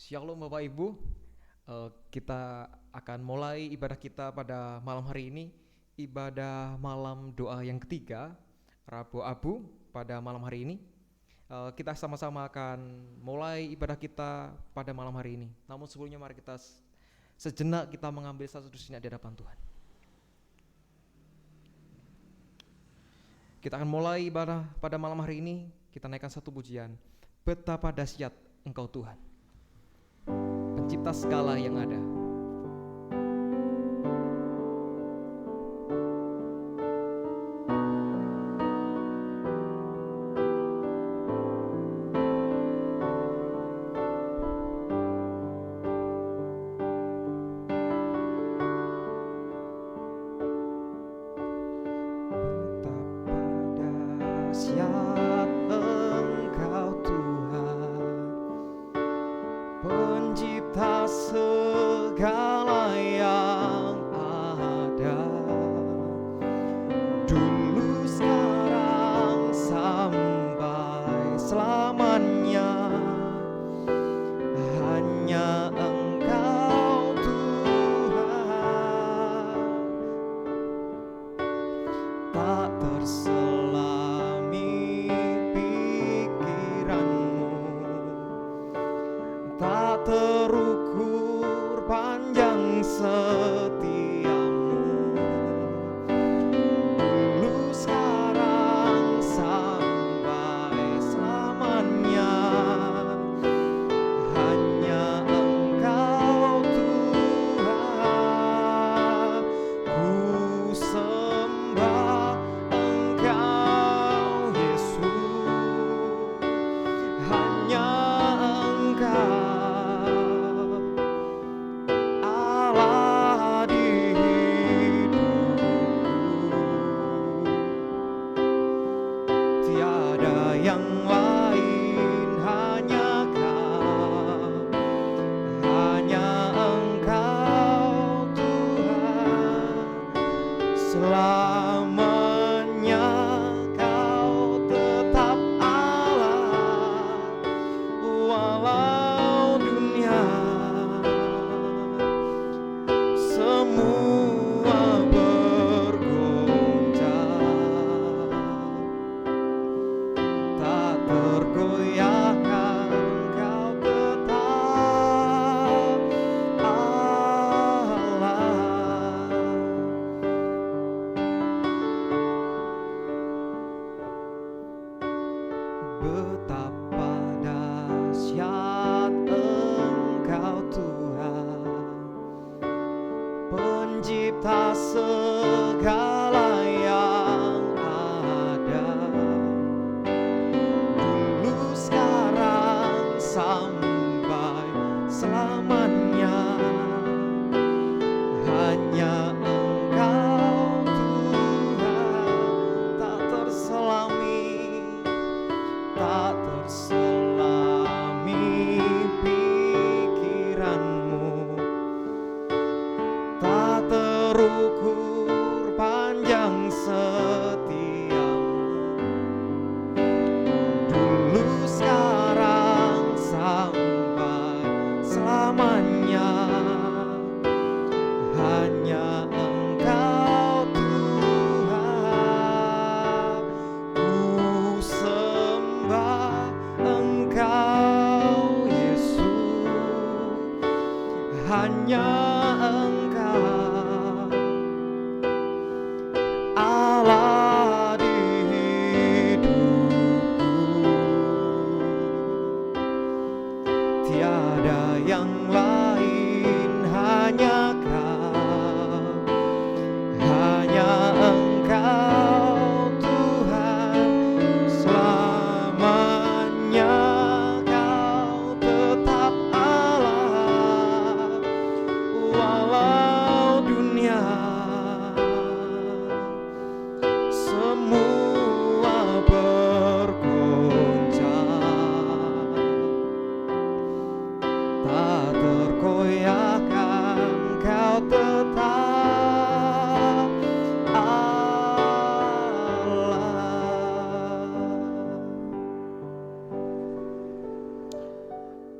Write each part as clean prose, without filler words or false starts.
Shalom Bapak Ibu. Kita akan mulai ibadah kita pada malam hari ini. Ibadah malam doa yang ketiga, Rabu Abu pada malam hari ini. Kita sama-sama akan mulai ibadah kita pada malam hari ini. Namun sebelumnya mari kita sejenak kita mengambil satu sejenak di hadapan Tuhan. Kita akan mulai ibadah pada malam hari ini. Kita naikkan satu pujian. Betapa dahsyat Engkau Tuhan, Pencipta segala yang ada.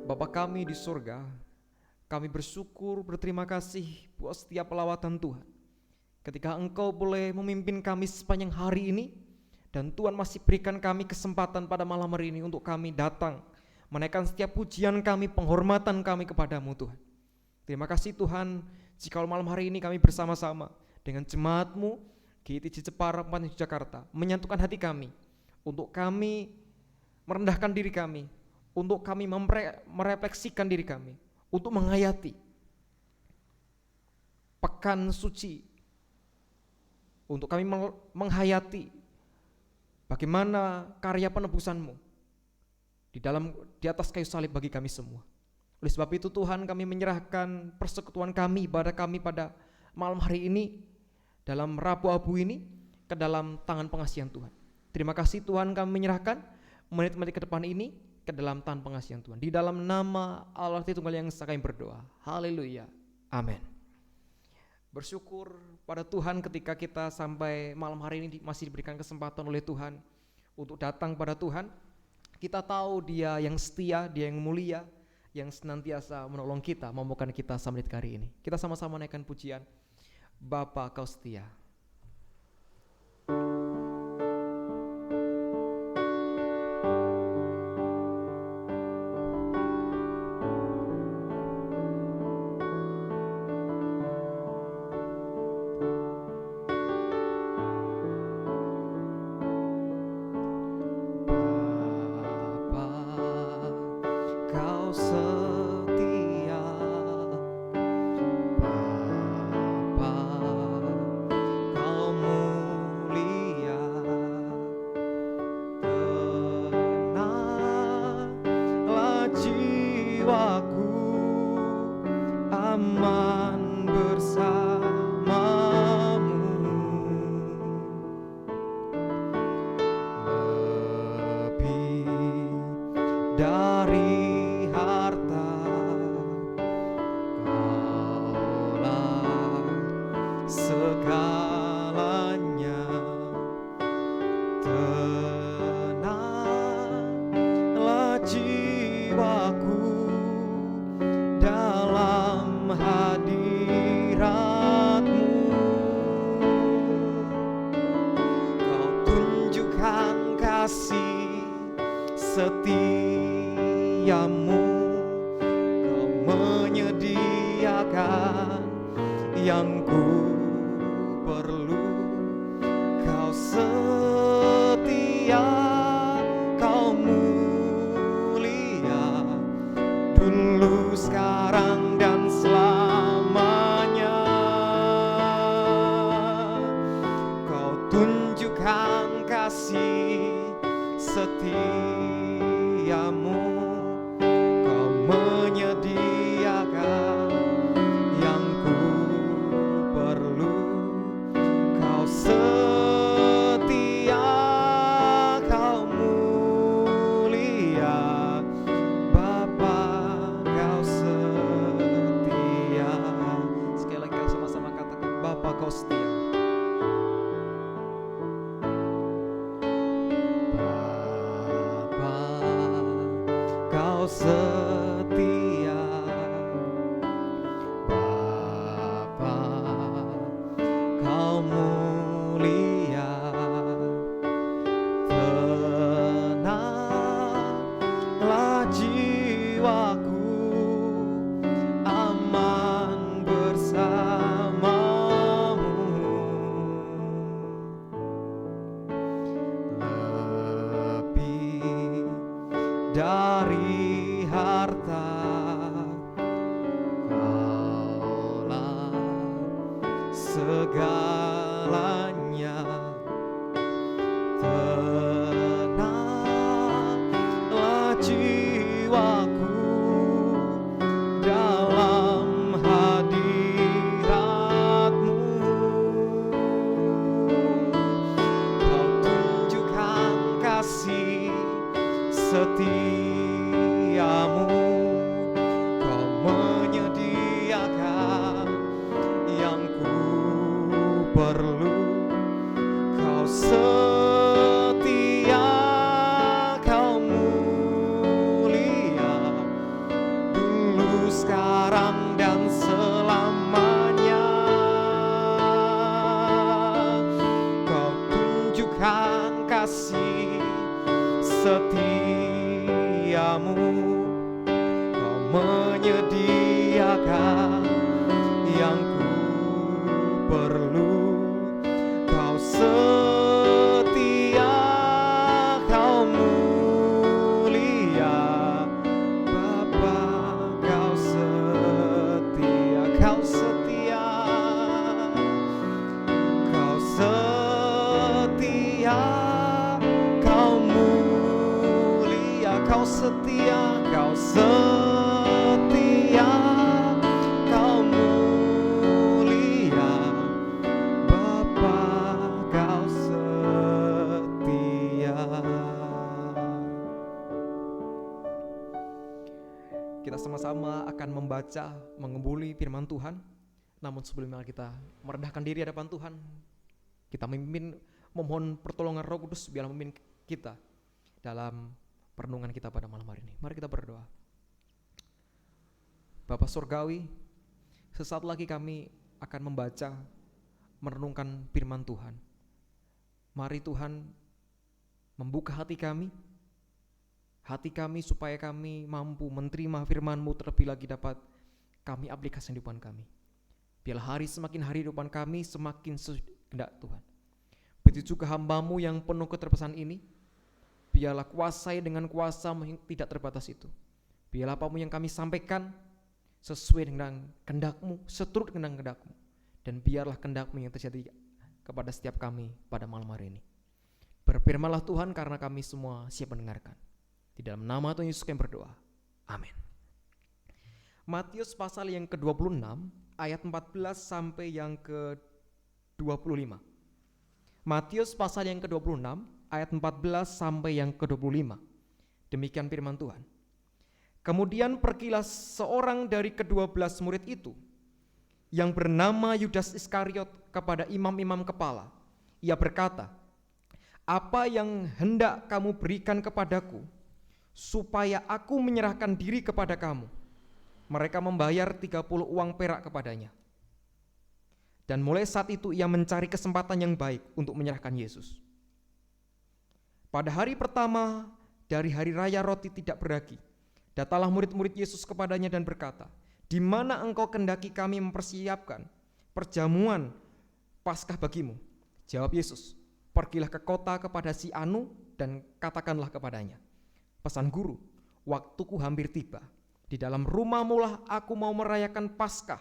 Bapa kami di surga, kami bersyukur, berterima kasih buat setiap pelawatan Tuhan. Ketika Engkau boleh memimpin kami sepanjang hari ini, dan Tuhan masih berikan kami kesempatan pada malam hari ini untuk kami datang menaikkan setiap pujian kami, penghormatan kami kepadamu Tuhan. Terima kasih Tuhan, jika malam hari ini kami bersama-sama dengan jemaat-Mu GITJ Jepara 4 Jakarta menyatukan hati kami untuk kami merendahkan diri kami, untuk kami merefleksikan diri kami, untuk menghayati pekan suci, untuk kami menghayati bagaimana karya penebusan-Mu di atas kayu salib bagi kami semua. Oleh sebab itu Tuhan, kami menyerahkan persekutuan kami pada malam hari ini, dalam Rabu Abu ini, ke dalam tangan pengasihan Tuhan. Terima kasih Tuhan, kami menyerahkan menit-menit ke depan ini ke dalam tangan pengasihan Tuhan. Di dalam nama Allah Tritunggal yang Esa kami berdoa. Haleluya. Amin. Bersyukur pada Tuhan ketika kita sampai malam hari ini masih diberikan kesempatan oleh Tuhan untuk datang pada Tuhan. Kita tahu Dia yang setia, Dia yang mulia, yang senantiasa menolong kita, memampukan kita sampai hari ini. Kita sama-sama naikkan pujian, Bapa Kau Setia. Setiamu, Kau menyediakan yang ku perlu. Kau setia, Kau mulia, dulu, sekarang, dan selamanya. Kau tunjukkan kasih setiamu, Kau menyediakan yang ku perlu. Kau setia, Kau mulia, Bapa, Kau setia. Sekali lagi kita sama-sama katakan, Bapa, Kau setia. Kau setia, Bapa, Kau mulia, tenanglah jiwaku, aman bersamamu. Lebih dari harta, Kaulah segalanya. Tenanglah jiwaku dalam hadirat-Mu. Kau tunjukkan kasih setiamu, setiamu, Kau menyediakan yang ku perlu. Kau setia, Kau mulia, Bapa, Kau setia, Kau setia, Kau setia, Kau mulia, Kau setia, Kau setia, Kau mulia, Bapa, Kau setia. Kita sama-sama akan membaca, mengumpuli firman Tuhan. Namun sebelumnya kita merendahkan diri hadapan Tuhan, kita memohon pertolongan Roh Kudus biar memimpin kita dalam perenungan kita pada malam hari ini. Mari kita berdoa. Bapa Surgawi, sesaat lagi kami akan membaca, merenungkan firman Tuhan. Mari Tuhan membuka hati kami supaya kami mampu menerima firman-Mu, terlebih lagi dapat kami aplikasikan di depan kami. Biarlah hari semakin hari di depan kami semakin sekehendak Tuhan. Begitu juga hamba-Mu yang penuh keterbatasan ini, biarlah kuasai dengan kuasa yang tidak terbatas itu. Biarlah apa yang kami sampaikan sesuai dengan kehendak-Mu, seturut dengan kehendak-Mu. Dan biarlah kehendak-Mu yang terjadi kepada setiap kami pada malam hari ini. Berfirmanlah Tuhan, karena kami semua siap mendengarkan. Di dalam nama Tuhan Yesus kami berdoa. Amin. Matius pasal yang ke-26 ayat 14 sampai yang ke-25. Matius pasal yang ke-26 ayat 14 sampai yang ke-25. Demikian firman Tuhan. Kemudian pergilah seorang dari ke-12 murid itu yang bernama Yudas Iskariot kepada imam-imam kepala. Ia berkata, "Apa yang hendak kamu berikan kepadaku supaya aku menyerahkan diri kepada kamu?" Mereka membayar 30 uang perak kepadanya. Dan mulai saat itu ia mencari kesempatan yang baik untuk menyerahkan Yesus. Pada hari pertama dari hari raya roti tidak beragi, datanglah murid-murid Yesus kepadanya dan berkata, "Di mana engkau kendaki kami mempersiapkan perjamuan Paskah bagimu?" Jawab Yesus, "Pergilah ke kota kepada si Anu dan katakanlah kepadanya, 'Pesan guru, waktuku hampir tiba. Di dalam rumahmu lah aku mau merayakan Paskah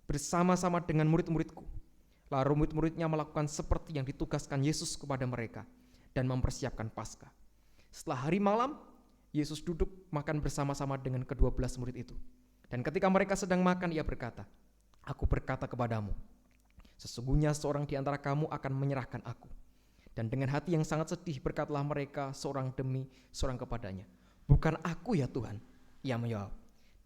bersama-sama dengan murid-muridku.' Lalu murid-muridnya melakukan seperti yang ditugaskan Yesus kepada mereka dan mempersiapkan Paskah. Setelah hari malam, Yesus duduk makan bersama-sama dengan ke-12 murid itu. Dan ketika mereka sedang makan, ia berkata, 'Aku berkata kepadamu, sesungguhnya seorang di antara kamu akan menyerahkan aku.' Dan dengan hati yang sangat sedih berkatalah mereka seorang demi seorang kepadanya, 'Bukan aku ya Tuhan.' Ia menjawab,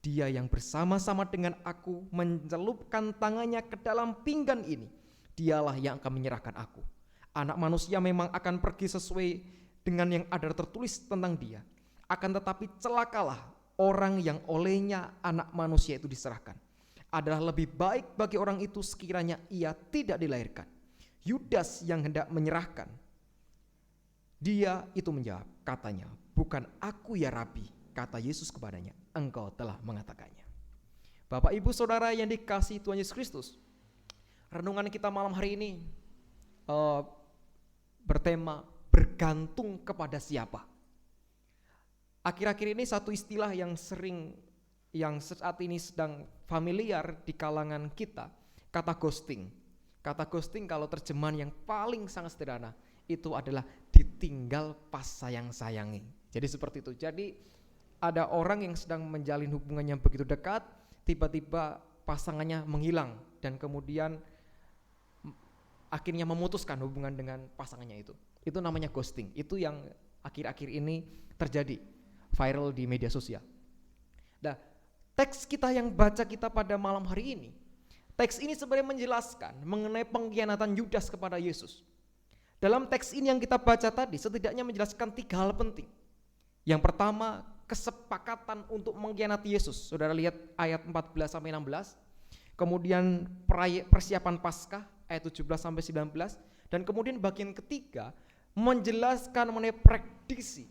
'Dia yang bersama-sama dengan aku mencelupkan tangannya ke dalam pinggan ini, dialah yang akan menyerahkan aku. Anak manusia memang akan pergi sesuai dengan yang ada tertulis tentang dia. Akan tetapi celakalah orang yang olehnya anak manusia itu diserahkan. Adalah lebih baik bagi orang itu sekiranya ia tidak dilahirkan.' Yudas yang hendak menyerahkan, dia itu menjawab, katanya, 'Bukan aku ya Rabi.' Kata Yesus kepadanya, 'Engkau telah mengatakannya.'" Bapak Ibu Saudara yang dikasihi Tuhan Yesus Kristus, renungan kita malam hari ini bertema bergantung kepada siapa. Akhir-akhir ini satu istilah yang saat ini sedang familiar di kalangan kita, kata ghosting. Kata ghosting kalau terjemahan yang paling sangat sederhana itu adalah ditinggal pas sayang-sayangi. Jadi seperti itu. Jadi ada orang yang sedang menjalin hubungannya begitu dekat, tiba-tiba pasangannya menghilang dan kemudian akhirnya memutuskan hubungan dengan pasangannya itu. Itu namanya ghosting. Itu yang akhir-akhir ini terjadi, viral di media sosial. Nah, teks kita yang baca kita pada malam hari ini, teks ini sebenarnya menjelaskan mengenai pengkhianatan Yudas kepada Yesus. Dalam teks ini yang kita baca tadi setidaknya menjelaskan 3 hal penting. Yang pertama, kesepakatan untuk mengkhianati Yesus. Saudara lihat ayat 14-16. Kemudian persiapan Paskah ayat 17-19. Dan kemudian bagian ketiga menjelaskan mengenai prediksi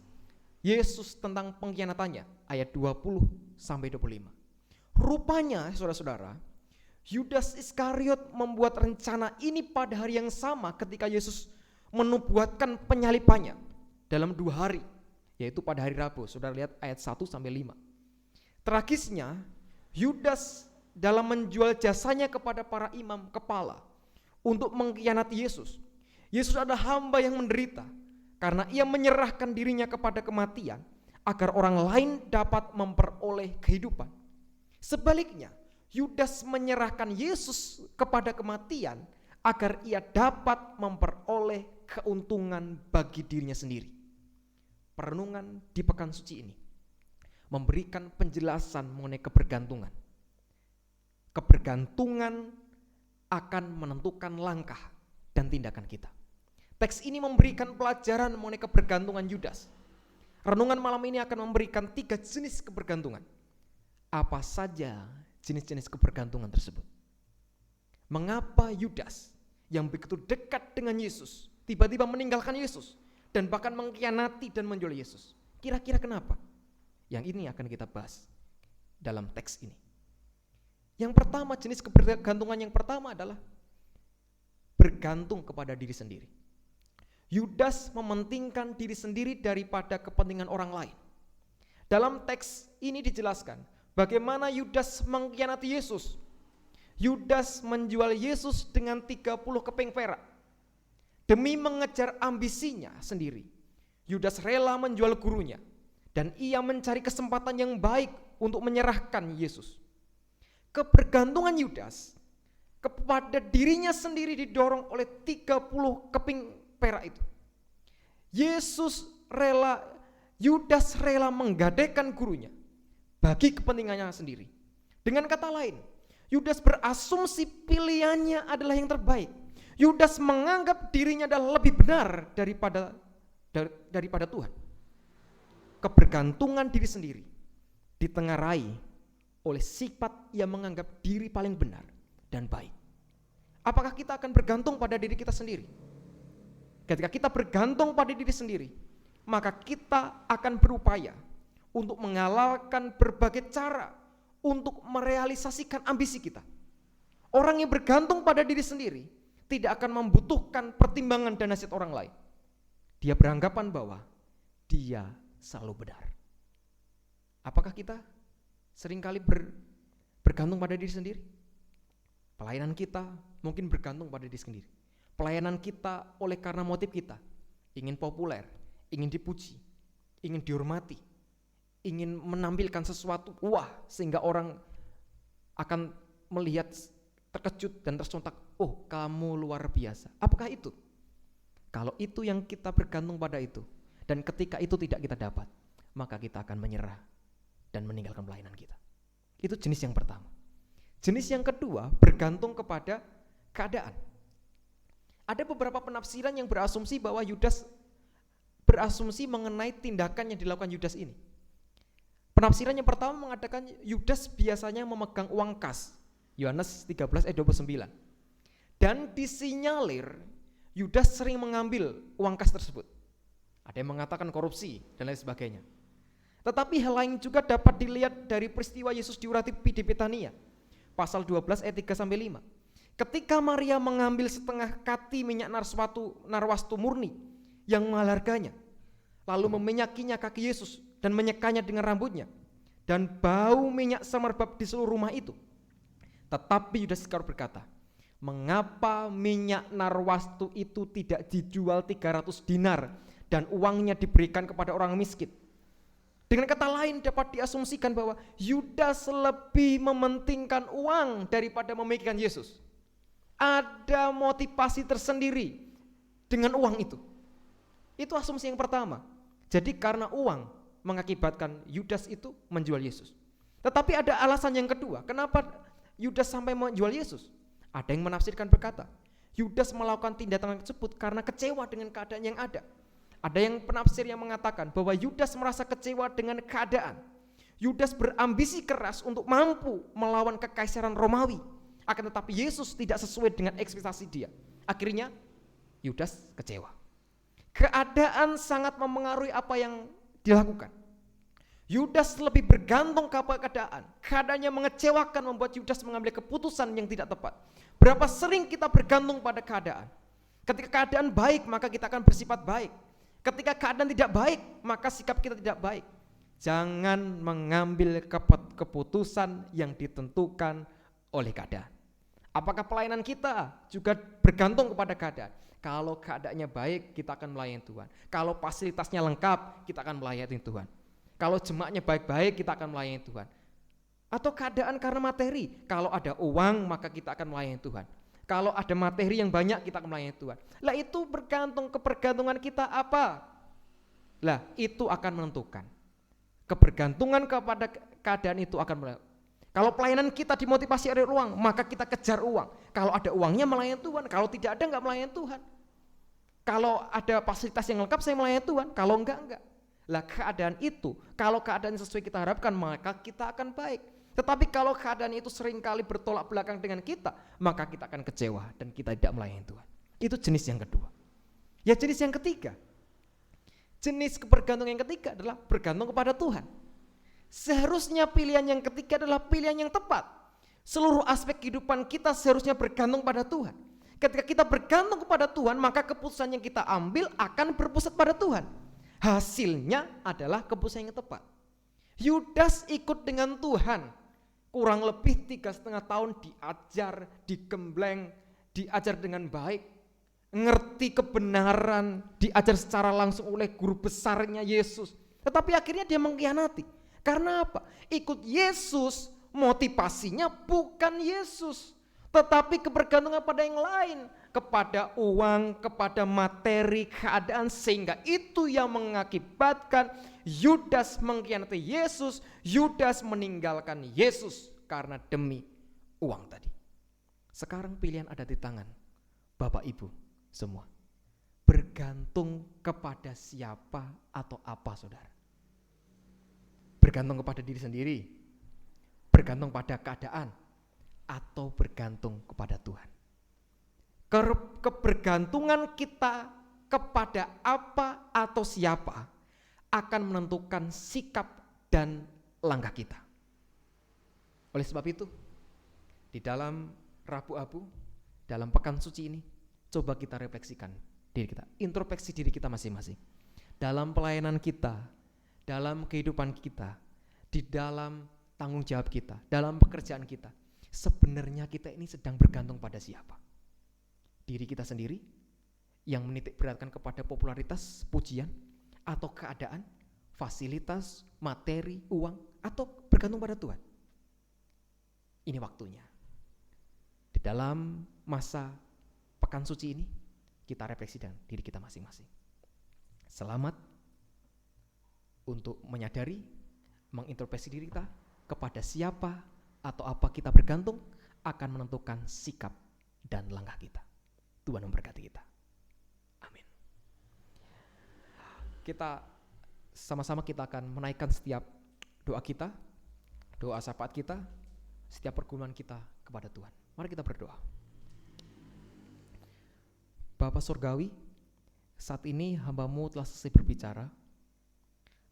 Yesus tentang pengkhianatannya, ayat 20 sampai 25. Rupanya, saudara-saudara, Yudas Iskariot membuat rencana ini pada hari yang sama ketika Yesus menubuatkan penyalipannya dalam 2 hari, yaitu pada hari Rabu. Saudara lihat ayat 1 sampai 5. Tragisnya, Yudas dalam menjual jasanya kepada para imam kepala untuk mengkhianati Yesus. Yesus adalah hamba yang menderita karena ia menyerahkan dirinya kepada kematian agar orang lain dapat memperoleh kehidupan. Sebaliknya, Yudas menyerahkan Yesus kepada kematian agar ia dapat memperoleh keuntungan bagi dirinya sendiri. Perenungan di pekan suci ini memberikan penjelasan mengenai kebergantungan. Kebergantungan akan menentukan langkah dan tindakan kita. Teks ini memberikan pelajaran mengenai kebergantungan Yudas. Renungan malam ini akan memberikan 3 jenis kebergantungan. Apa saja jenis-jenis kebergantungan tersebut? Mengapa Yudas yang begitu dekat dengan Yesus tiba-tiba meninggalkan Yesus dan bahkan mengkhianati dan menjual Yesus? Kira-kira kenapa? Yang ini akan kita bahas dalam teks ini. Yang pertama, jenis kebergantungan yang pertama adalah bergantung kepada diri sendiri. Yudas mementingkan diri sendiri daripada kepentingan orang lain. Dalam teks ini dijelaskan bagaimana Yudas mengkhianati Yesus. Yudas menjual Yesus dengan 30 keping perak. Demi mengejar ambisinya sendiri, Yudas rela menjual gurunya dan ia mencari kesempatan yang baik untuk menyerahkan Yesus. Kebergantungan Yudas kepada dirinya sendiri didorong oleh 30 keping perak itu. Yudas rela menggadaikan gurunya bagi kepentingannya sendiri. Dengan kata lain, Yudas berasumsi pilihannya adalah yang terbaik. Yudas menganggap dirinya adalah lebih benar daripada Tuhan. Kebergantungan diri sendiri ditengarai oleh sifat yang menganggap diri paling benar dan baik. Apakah kita akan bergantung pada diri kita sendiri? Ketika kita bergantung pada diri sendiri, maka kita akan berupaya untuk menghalalkan berbagai cara untuk merealisasikan ambisi kita. Orang yang bergantung pada diri sendiri tidak akan membutuhkan pertimbangan dan nasihat orang lain. Dia beranggapan bahwa dia selalu benar. Apakah kita seringkali bergantung pada diri sendiri? Pelayanan kita mungkin bergantung pada diri sendiri. Pelayanan kita oleh karena motif kita ingin populer, ingin dipuji, ingin dihormati, ingin menampilkan sesuatu wah sehingga orang akan melihat terkejut dan tersontak, oh kamu luar biasa. Apakah itu? Kalau itu yang kita bergantung pada itu dan ketika itu tidak kita dapat, maka kita akan menyerah dan meninggalkan pelayanan kita. Itu jenis yang pertama. Jenis yang kedua, bergantung kepada keadaan. Ada beberapa penafsiran yang berasumsi bahwa Yudas berasumsi mengenai tindakan yang dilakukan Yudas ini. Penafsiran yang pertama mengatakan Yudas biasanya memegang uang kas, Yohanes 13 ayat 29. Dan disinyalir Yudas sering mengambil uang kas tersebut. Ada yang mengatakan korupsi dan lain sebagainya. Tetapi hal lain juga dapat dilihat dari peristiwa Yesus diurapi di Betania, pasal 12 ayat 3 sampai 5. Ketika Maria mengambil setengah kati minyak narwastu murni yang mahal harganya, lalu meminyakinya kaki Yesus dan menyekanya dengan rambutnya, dan bau minyak semerbak di seluruh rumah itu. Tetapi Yudas Iskariot berkata, mengapa minyak narwastu itu tidak dijual 300 dinar dan uangnya diberikan kepada orang miskin? Dengan kata lain dapat diasumsikan bahwa Yudas lebih mementingkan uang daripada memikirkan Yesus. Ada motivasi tersendiri dengan uang itu. Itu asumsi yang pertama. Jadi karena uang mengakibatkan Yudas itu menjual Yesus. Tetapi ada alasan yang kedua, kenapa Yudas sampai menjual Yesus? Ada yang menafsirkan berkata, Yudas melakukan tindakan tersebut karena kecewa dengan keadaan yang ada. Ada yang penafsir yang mengatakan bahwa Yudas merasa kecewa dengan keadaan. Yudas berambisi keras untuk mampu melawan kekaisaran Romawi. Akan tetapi Yesus tidak sesuai dengan ekspektasi dia. Akhirnya Yudas kecewa. Keadaan sangat memengaruhi apa yang dilakukan. Yudas lebih bergantung kepada keadaan. Keadaannya mengecewakan, membuat Yudas mengambil keputusan yang tidak tepat. Berapa sering kita bergantung pada keadaan? Ketika keadaan baik, maka kita akan bersifat baik. Ketika keadaan tidak baik, maka sikap kita tidak baik. Jangan mengambil keputusan yang ditentukan oleh keadaan. Apakah pelayanan kita juga bergantung kepada keadaan? Kalau keadaannya baik, kita akan melayani Tuhan. Kalau fasilitasnya lengkap, kita akan melayani Tuhan. Kalau jemaatnya baik-baik, kita akan melayani Tuhan. Atau keadaan karena materi, kalau ada uang maka kita akan melayani Tuhan. Kalau ada materi yang banyak, kita akan melayani Tuhan. Lah itu bergantung, kebergantungan kita apa? Lah itu akan menentukan. Kebergantungan kepada keadaan itu akan menentukan. Kalau pelayanan kita dimotivasi oleh uang, maka kita kejar uang. Kalau ada uangnya melayani Tuhan, kalau tidak ada enggak melayani Tuhan. Kalau ada fasilitas yang lengkap saya melayani Tuhan, kalau enggak. Lah keadaan itu, kalau keadaan sesuai kita harapkan, maka kita akan baik. Tetapi kalau keadaan itu seringkali bertolak belakang dengan kita, maka kita akan kecewa dan kita tidak melayani Tuhan. Itu jenis yang kedua. Ya jenis yang ketiga. Jenis kebergantungan yang ketiga adalah bergantung kepada Tuhan. Seharusnya pilihan yang ketiga adalah pilihan yang tepat. Seluruh aspek kehidupan kita seharusnya bergantung pada Tuhan. Ketika kita bergantung kepada Tuhan, maka keputusan yang kita ambil akan berpusat pada Tuhan. Hasilnya adalah keputusan yang tepat. Yudas ikut dengan Tuhan. Kurang lebih 3,5 tahun diajar, digembleng, diajar dengan baik. Ngerti kebenaran, diajar secara langsung oleh guru besarnya Yesus. Tetapi akhirnya dia mengkhianati. Karena apa? Ikut Yesus, motivasinya bukan Yesus, tetapi kebergantungan pada yang lain, kepada uang, kepada materi, keadaan, sehingga itu yang mengakibatkan Yudas mengkhianati Yesus, Yudas meninggalkan Yesus karena demi uang tadi. Sekarang pilihan ada di tangan Bapak Ibu semua. Bergantung kepada siapa atau apa, saudara? Bergantung kepada diri sendiri, bergantung pada keadaan, atau bergantung kepada Tuhan. Kebergantungan kita kepada apa atau siapa akan menentukan sikap dan langkah kita. Oleh sebab itu, di dalam Rabu Abu, dalam pekan suci ini, coba kita refleksikan diri kita, introspeksi diri kita masing-masing. Dalam pelayanan kita, dalam kehidupan kita, di dalam tanggung jawab kita, dalam pekerjaan kita, sebenarnya kita ini sedang bergantung pada siapa? Diri kita sendiri yang menitik beratkan kepada popularitas, pujian, atau keadaan, fasilitas, materi, uang, atau bergantung pada Tuhan? Ini waktunya. Di dalam masa pekan suci ini, kita refleksi dengan diri kita masing-masing. Selamat untuk menyadari, mengintrospeksi diri kita kepada siapa atau apa kita bergantung akan menentukan sikap dan langkah kita. Tuhan memberkati kita. Amin. Kita sama-sama kita akan menaikkan setiap doa kita, doa syafaat kita, setiap pergumulan kita kepada Tuhan. Mari kita berdoa. Bapa Surgawi, saat ini hamba-Mu telah selesai berbicara,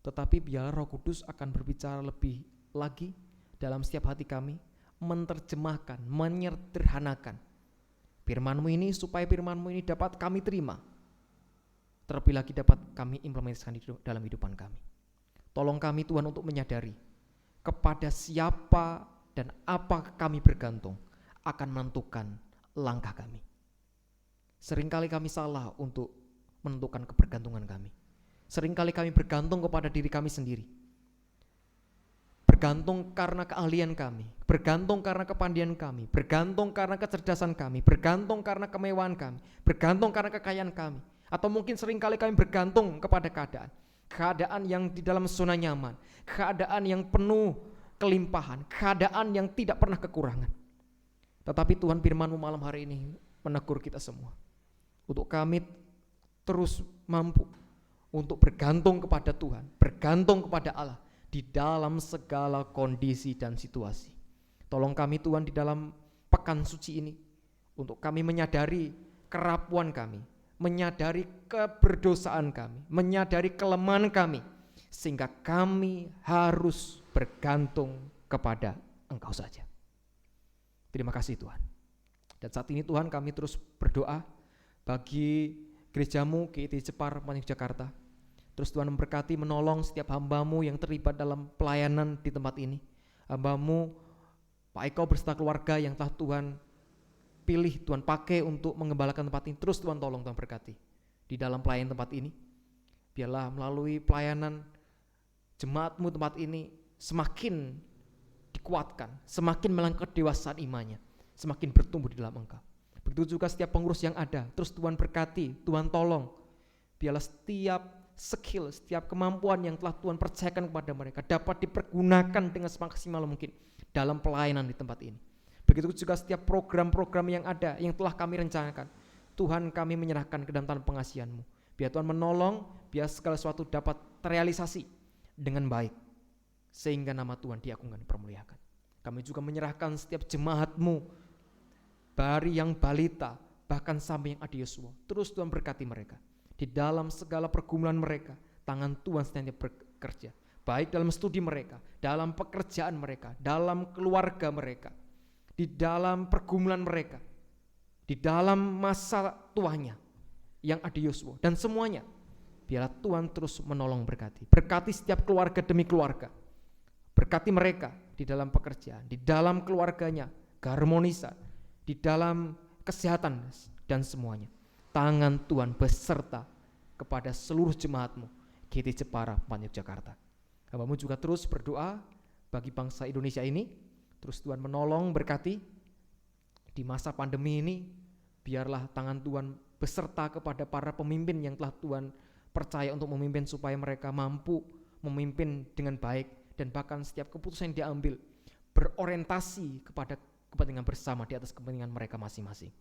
tetapi biarlah Roh Kudus akan berbicara lebih lagi dalam setiap hati kami, menerjemahkan, menyederhanakan firman-Mu ini, supaya firman-Mu ini dapat kami terima, terlebih lagi dapat kami implementasikan dalam kehidupan kami. Tolong kami Tuhan untuk menyadari kepada siapa dan apa kami bergantung akan menentukan langkah kami. Seringkali kami salah untuk menentukan kebergantungan kami. Seringkali kami bergantung kepada diri kami sendiri. Bergantung karena keahlian kami, bergantung karena kepandaian kami, bergantung karena kecerdasan kami, bergantung karena kemewahan kami, bergantung karena kekayaan kami. Atau mungkin seringkali kami bergantung kepada keadaan. Keadaan yang di dalam zona nyaman, keadaan yang penuh kelimpahan, keadaan yang tidak pernah kekurangan. Tetapi Tuhan firman-Mu malam hari ini menegur kita semua, untuk kami terus mampu untuk bergantung kepada Tuhan, bergantung kepada Allah di dalam segala kondisi dan situasi. Tolong kami Tuhan di dalam pekan suci ini, untuk kami menyadari kerapuan kami, menyadari keberdosaan kami, menyadari kelemahan kami, sehingga kami harus bergantung kepada Engkau saja. Terima kasih Tuhan. Dan saat ini Tuhan, kami terus berdoa bagi gerejamu GIT Jepar Jakarta. Terus Tuhan memberkati, menolong setiap hamba-Mu yang terlibat dalam pelayanan di tempat ini. Hamba-Mu Pak Eko beserta keluarga yang telah Tuhan pilih, Tuhan pakai untuk mengembalakan tempat ini. Terus Tuhan tolong, Tuhan berkati di dalam pelayanan tempat ini. Biarlah melalui pelayanan jemaat-Mu tempat ini semakin dikuatkan, semakin melangkah dewasaan imannya, semakin bertumbuh di dalam Engkau. Begitu juga setiap pengurus yang ada. Terus Tuhan berkati, Tuhan tolong. Biarlah setiap skill, setiap kemampuan yang telah Tuhan percayakan kepada mereka dapat dipergunakan dengan semaksimal mungkin dalam pelayanan di tempat ini. Begitu juga setiap program-program yang ada, yang telah kami rencanakan. Tuhan, kami menyerahkan ke dalam tangan pengasihan-Mu. Biar Tuhan menolong, biar segala sesuatu dapat terrealisasi dengan baik, sehingga nama Tuhan diagungkan, dipermuliakan. Kami juga menyerahkan setiap jemaat-Mu, dari yang balita bahkan sampai yang adioswa. Terus Tuhan berkati mereka di dalam segala pergumulan mereka. Tangan Tuhan senantiasa bekerja, baik dalam studi mereka, dalam pekerjaan mereka, dalam keluarga mereka, di dalam pergumulan mereka, di dalam masa tuanya yang adioswa, dan semuanya. Biarlah Tuhan terus menolong, berkati setiap keluarga demi keluarga. Berkati mereka di dalam pekerjaan, di dalam keluarganya, keharmonisan, di dalam kesehatan dan semuanya. Tangan Tuhan beserta kepada seluruh jemaat-Mu GIT Jepara Yogyakarta. Hamba-Mu juga terus berdoa bagi bangsa Indonesia ini. Terus Tuhan menolong, berkati di masa pandemi ini. Biarlah tangan Tuhan beserta kepada para pemimpin yang telah Tuhan percaya untuk memimpin, supaya mereka mampu memimpin dengan baik, dan bahkan setiap keputusan yang diambil berorientasi kepada kepentingan bersama di atas kepentingan mereka masing-masing.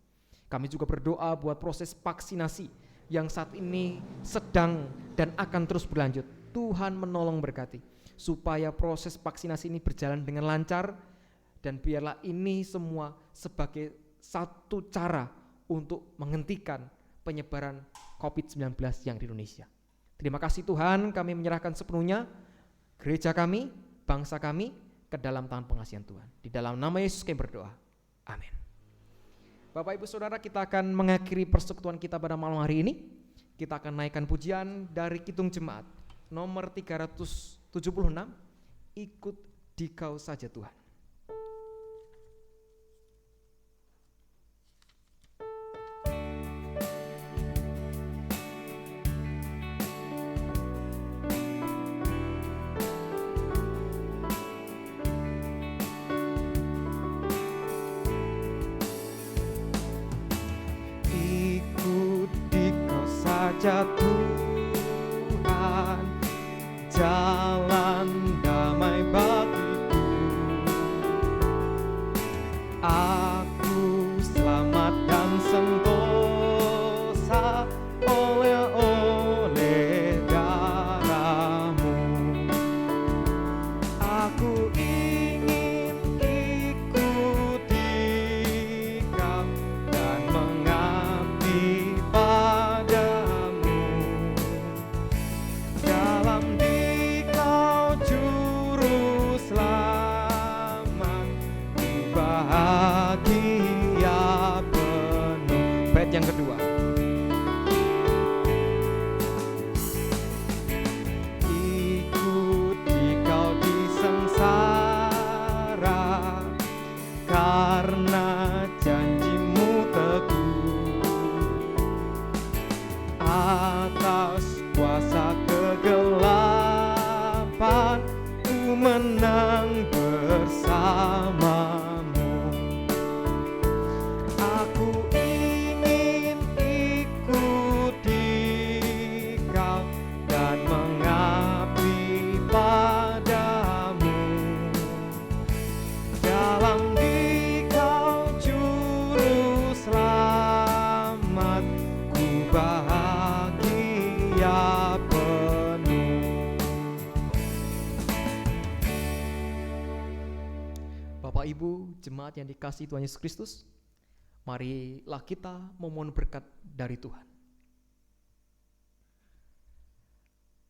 Kami juga berdoa buat proses vaksinasi yang saat ini sedang dan akan terus berlanjut. Tuhan menolong, berkati supaya proses vaksinasi ini berjalan dengan lancar, dan biarlah ini semua sebagai satu cara untuk menghentikan penyebaran COVID-19 yang di Indonesia. Terima kasih Tuhan, kami menyerahkan sepenuhnya gereja kami, bangsa kami ke dalam tangan pengasihan Tuhan. Di dalam nama Yesus kami berdoa. Amin. Bapak Ibu Saudara, kita akan mengakhiri persekutuan kita pada malam hari ini. Kita akan naikkan pujian dari Kidung Jemaat nomor 376, Ikut Dikau Saja Tuhan. Tuhan, jalan damai bagiku. Aku selamat dan sentosa oleh darah-Mu. Aku ingin ikuti Kau dan mengabdi yang kedua. Ikuti Kau di sengsara, karena janji-Mu teguh. Atas kuasa kegelapan ku menang bersama. Ibu jemaat yang dikasihi Tuhan Yesus Kristus, marilah kita memohon berkat dari Tuhan.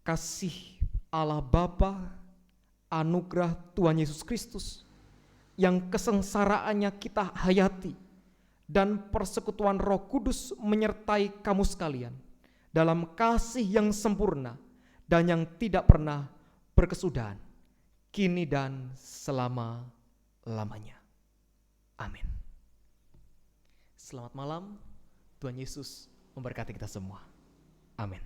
Kasih Allah Bapa, anugerah Tuhan Yesus Kristus, yang kesengsaraannya kita hayati, dan persekutuan Roh Kudus menyertai kamu sekalian dalam kasih yang sempurna dan yang tidak pernah berkesudahan, kini dan selama-lamanya. Amin. Selamat malam, Tuhan Yesus memberkati kita semua. Amin.